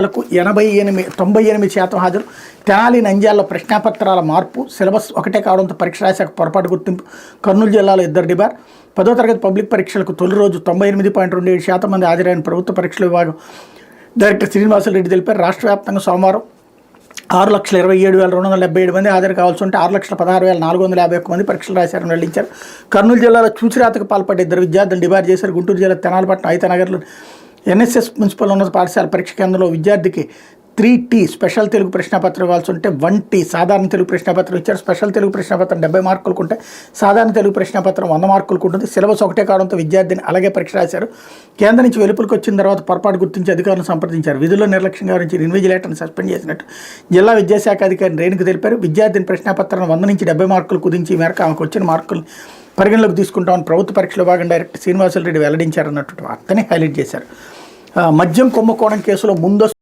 98% హాజరు. తెనాలి నంద్యాలలో ప్రశ్నాపత్రాల మార్పు, సిలబస్ ఒకటే కావడంతో పరీక్ష రాశాక పొరపాటు గుర్తింపు. కర్నూలు జిల్లాలో 2 డిబార్. 10వ తరగతి పబ్లిక్ పరీక్షలకు తొలి రోజు 98.27% మంది హాజరైన ప్రభుత్వ పరీక్షల విభాగం డైరెక్టర్ శ్రీనివాసరెడ్డి తెలిపారు. రాష్ట్ర వ్యాప్తంగా సోమవారం 6,27,277 మంది హాజరు కావాల్సి ఉంటే 6,16,451 మంది పరీక్షలు రాశారని వెల్లడించారు. కర్నూలు జిల్లాలో చూచిరాతకు పాల్పడ్డ 2 విద్యార్థులు డిబార్ చేశారు. గుంటూరు జిల్లా తెనాలిపట్నం ఐతనగర్లో ఎన్ఎస్ఎస్ మున్సిపల్ ఉన్నత పాఠశాల పరీక్ష కేంద్రంలో విద్యార్థికి 3T స్పెషల్ తెలుగు ప్రశ్నాపత్రం ఇవ్వాల్సి ఉంటే 1T సాధారణ తెలుగు ప్రశ్నాపత్రం ఇచ్చారు. స్పెషల్ తెలుగు ప్రశ్నాపత్రం 70 మార్కులకు ఉంటే సాధారణ తెలుగు ప్రశ్నాపత్రం 100 మార్కులకు ఉంటుంది. సిలబస్ ఒకటే కావడంతో విద్యార్థిని అలాగే పరీక్ష రాశారు. కేంద్రం నుంచి వెలుపులకు వచ్చిన తర్వాత పొరపాటు గుర్తించి అధికారులను సంప్రదించారు. విధుల్లో నిర్లక్ష్యంగా వ్యవహరించి ఇన్విజిలేటర్ని సస్పెండ్ చేసినట్టు జిల్లా విద్యాశాఖ అధికారి రేణుకు తెలిపారు. విద్యార్థిని ప్రశ్నాపత్రాన్ని 100 నుంచి 70 మార్కులు కుదించి ఈ మేరకు ఆమెకు వచ్చిన మార్కులు పరిగణలోకి తీసుకుంటామని ప్రభుత్వ పరీక్షల విభాగం డైరెక్టర్ శ్రీనివాసరెడ్డి వెల్లడించారన్నట్టు వార్తని హైలైట్ చేశారు. మద్యం కుంభకోణం కేసులో ముందస్తు